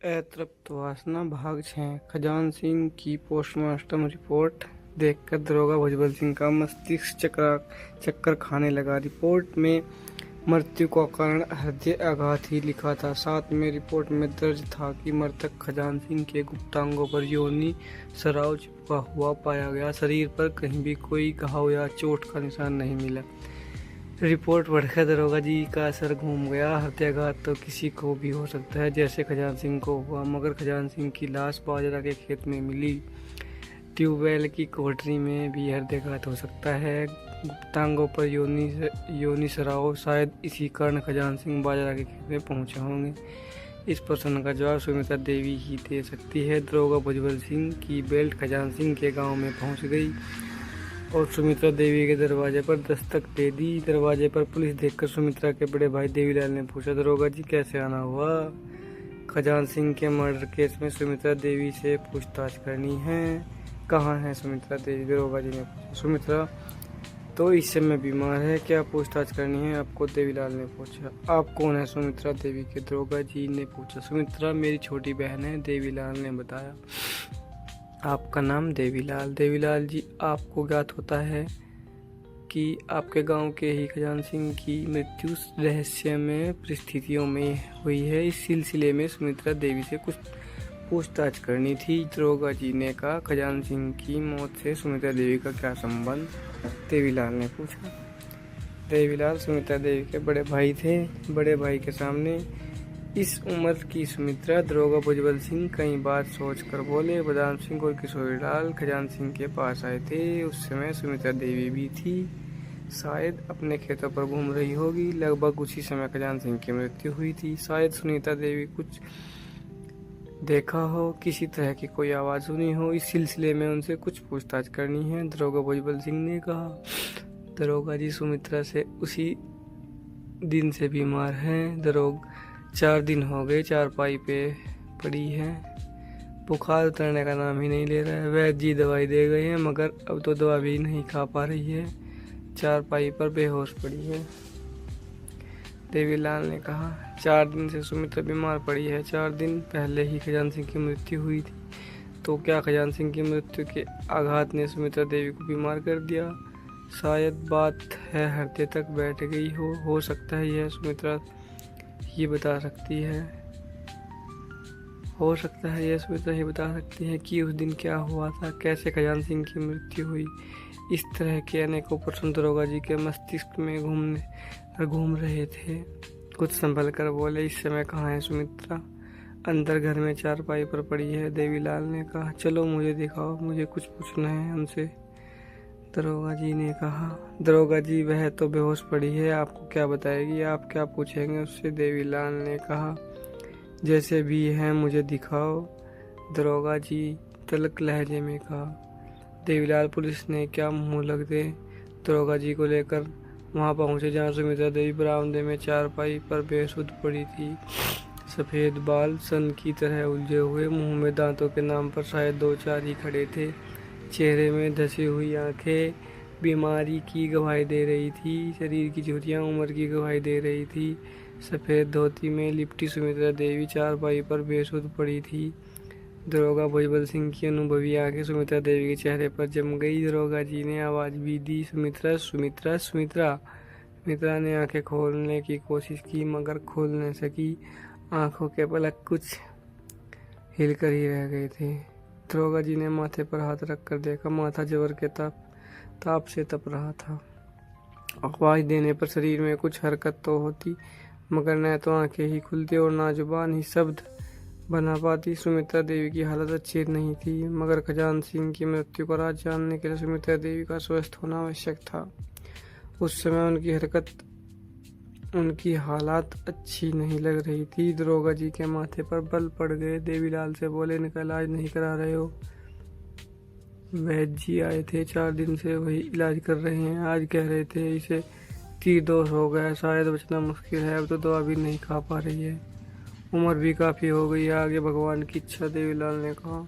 अतृप्त वासना भाग 6। खजान सिंह की पोस्टमार्टम रिपोर्ट देखकर दरोगा भुजबल सिंह का मस्तिष्क चक्कर खाने लगा। रिपोर्ट में मृत्यु का कारण हृदय आघात ही लिखा था। साथ में रिपोर्ट में दर्ज था कि मृतक खजान सिंह के गुप्तांगों पर योनि स्राव चिपका हुआ पाया गया। शरीर पर कहीं भी कोई घाव या चोट का निशान नहीं मिला। रिपोर्ट पढ़कर दरोगा जी का सर घूम गया। हत्याघात तो किसी को भी हो सकता है, जैसे खजान सिंह को हुआ, मगर खजान सिंह की लाश बाजरा के खेत में मिली। ट्यूबवेल की कोठरी में भी हत्याघात हो सकता है। गुप्तांगों पर योनि स्राव, शायद इसी कारण खजान सिंह बाजरा के खेत में पहुंचे होंगे। इस प्रश्न का जवाब सुमित्रा देवी ही दे सकती है। दरोगा भुजबल सिंह की बेल्ट खजान सिंह के गांव में पहुंच गई और सुमित्रा देवी के दरवाजे पर दस्तक दे दी। दरवाजे पर पुलिस देखकर सुमित्रा के बड़े भाई देवीलाल ने पूछा, दरोगा जी कैसे आना हुआ? खजान सिंह के मर्डर केस में सुमित्रा देवी से पूछताछ करनी है। कहाँ है सुमित्रा देवी? दरोगा जी ने पूछा। सुमित्रा तो इस समय बीमार है, क्या पूछताछ करनी है आपको? देवीलाल ने पूछा। आप कौन है? सुमित्रा देवी के दरोगा जी ने पूछा। सुमित्रा मेरी छोटी बहन है, देवीलाल ने बताया। आपका नाम? देवीलाल। देवीलाल जी, आपको ज्ञात होता है कि आपके गांव के ही खजान सिंह की मृत्यु रहस्यमय परिस्थितियों में हुई है। इस सिलसिले में सुमित्रा देवी से कुछ पूछताछ करनी थी, दरोगा जी ने कहा। खजान सिंह की मौत से सुमित्रा देवी का क्या संबंध? देवीलाल ने पूछा। देवीलाल सुमित्रा देवी के बड़े भाई थे। बड़े भाई के सामने इस उम्र की सुमित्रा, दरोगा भुजबल सिंह कई बार सोच कर बोले। बदाम सिंह और किशोरीलाल खजान सिंह के पास आए थे। उस समय सुमित्रा देवी भी थी, शायद अपने खेतों पर घूम रही होगी। लगभग उसी समय खजान सिंह की मृत्यु हुई थी। शायद सुनीता देवी कुछ देखा हो, किसी तरह की कोई आवाज़ सुनी हो। इस सिलसिले में उनसे कुछ पूछताछ करनी है, दरोगा भुजबल सिंह ने कहा। दरोगा जी, सुमित्रा से उसी दिन से बीमार हैं। 4 दिन हो गए चारपाई पे पड़ी है, बुखार उतरने का नाम ही नहीं ले रहा है। वैद्य जी दवाई दे गए हैं, मगर अब तो दवा भी नहीं खा पा रही है, चारपाई पर बेहोश पड़ी है। देवीलाल ने कहा। 4 दिन से सुमित्रा बीमार पड़ी है। 4 दिन पहले ही खजान सिंह की मृत्यु हुई थी, तो क्या खजान सिंह की मृत्यु के आघात ने सुमित्रा देवी को बीमार कर दिया? शायद बात है हृदय तक बैठ गई हो सकता है यह सुमित्रा ही बता सकती है। हो सकता है यह सुमित्रा ही बता सकती है कि उस दिन क्या हुआ था, कैसे खजान सिंह की मृत्यु हुई। इस तरह के अनेकों प्रश्न दरोगा जी के मस्तिष्क में घूम रहे थे। कुछ संभल कर बोले, इस समय कहाँ है सुमित्रा? अंदर घर में चारपाई पर पड़ी है, देवीलाल ने कहा। चलो मुझे दिखाओ, मुझे कुछ पूछना है उनसे, दरोगा जी ने कहा। दरोगा जी, वह तो बेहोश पड़ी है, आपको क्या बताएगी? आप क्या पूछेंगे उससे? देवीलाल ने कहा। जैसे भी है मुझे दिखाओ, दरोगा जी तल्ख लहजे में कहा। देवीलाल पुलिस ने क्या मुंह लग दे, दरोगा जी को लेकर वहां पहुंचे जहां सुमित्रा देवी बरामदे में चारपाई पर बेसुध पड़ी थी। सफेद बाल सन की तरह उलझे हुए, मुंह में दांतों के नाम पर शायद 2-4 ही खड़े थे। चेहरे में धसी हुई आंखें बीमारी की गवाही दे रही थी। शरीर की झुर्रियां उम्र की गवाही दे रही थी। सफ़ेद धोती में लिपटी सुमित्रा देवी चारपाई पर बेसुध पड़ी थी। दरोगा भुजबल सिंह की अनुभवी आंखें सुमित्रा देवी के चेहरे पर जम गई। दरोगा जी ने आवाज़ भी दी, सुमित्रा, सुमित्रा, सुमित्रा। सुमित्रा ने आंखें खोलने की कोशिश की, मगर खोल न सकी। आंखों के पलक कुछ हिलकर ही रह गए थे। दरोगा जी ने माथे पर हाथ रखकर देखा। माथा जबर के ताप से तप रहा था। आवाज देने पर शरीर में कुछ हरकत तो होती, मगर न तो आंखें ही खुलती और ना जुबान ही शब्द बना पाती। सुमित्रा देवी की हालत अच्छी नहीं थी, मगर खजान सिंह की मृत्यु का राज जानने के लिए सुमित्रा देवी का स्वस्थ होना आवश्यक था। उस समय उनकी हालत अच्छी नहीं लग रही थी। दरोगा जी के माथे पर बल पड़ गए। देवीलाल से बोले, इनका इलाज नहीं करा रहे हो? वैद्य जी आए थे, 4 दिन से वही इलाज कर रहे हैं। आज कह रहे थे इसे तीर दोष हो गया, शायद बचना मुश्किल है, अब तो दवा भी नहीं खा पा रही है, उम्र भी काफ़ी हो गई है, आगे भगवान की इच्छा, देवीलाल ने कहा।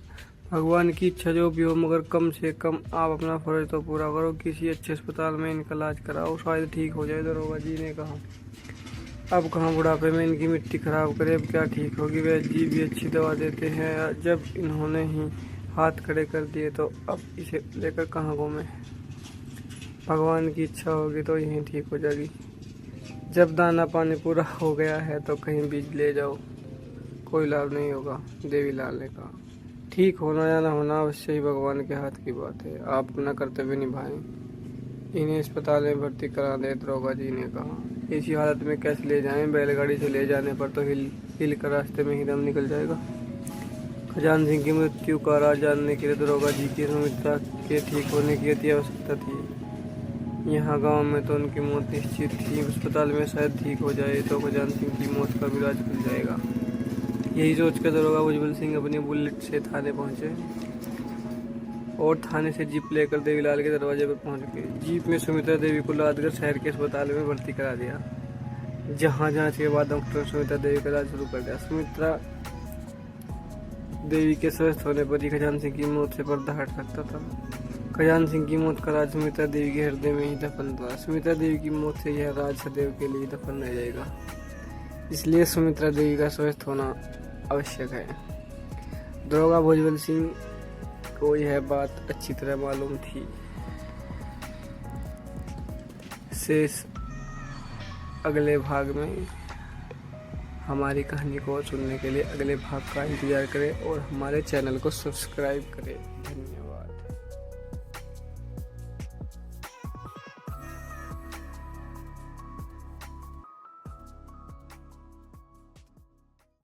भगवान की इच्छा जो भी हो, मगर कम से कम आप अपना फर्ज तो पूरा करो, किसी अच्छे अस्पताल में इनका इलाज कराओ, शायद ठीक हो जाए, दरोगा जी ने कहा। अब कहाँ बुढ़ापे में इनकी मिट्टी खराब करे, अब क्या ठीक होगी। वैद्य जी भी अच्छी दवा देते हैं, जब इन्होंने ही हाथ खड़े कर दिए तो अब इसे लेकर कहाँ घूमे। भगवान की इच्छा होगी तो यहीं ठीक हो जाएगी। जब दाना पानी पूरा हो गया है तो कहीं बीज ले जाओ, कोई लाभ नहीं होगा। देवीलाल ने कहा, ठीक होना या न होना अवश्य ही भगवान के हाथ की बात है, आप अपना कर्तव्य निभाएं। इन्हें अस्पताल में भर्ती करा दे, दरोगा जी ने कहा। इसी हालत में कैसे ले जाएं, बैलगाड़ी से ले जाने पर तो हिल कर रास्ते में ही दम निकल जाएगा। खजान सिंह की मृत्यु का राज जानने के लिए दरोगा जी की सुमित्रा के ठीक होने की अति आवश्यकता थी। यहाँ गांव में तो उनकी मौत निश्चित थी, अस्पताल में शायद ठीक हो जाए तो खजान सिंह की मौत का भी राज खुल जाएगा। यही सोचकर दरोगा भुजबल सिंह अपनी बुलेट से थाने पहुंचे और थाने से जीप लेकर देवीलाल के दरवाजे पर पहुंच गए। जीप में सुमित्रा देवी को लादकर शहर के अस्पताल में भर्ती करा दिया, जहां जांच के बाद डॉक्टर सुमित्रा देवी का इलाज शुरू कर दिया। सुमित्रा देवी के स्वस्थ होने पर ही खजान सिंह की मौत से पर्दा हट सकता था। खजान सिंह की मौत का राज सुमित्रा देवी के हृदय में ही दफन था। सुमित्रा देवी की मौत से यह राज सदैव के लिए दफन रह जाएगा, इसलिए सुमित्रा देवी का स्वस्थ होना आवश्यक है। दरोगा भुजबल सिंह को यह बात अच्छी तरह मालूम थी। शेष अगले भाग में। हमारी कहानी को सुनने के लिए अगले भाग का इंतजार करें और हमारे चैनल को सब्सक्राइब करें। धन्यवाद।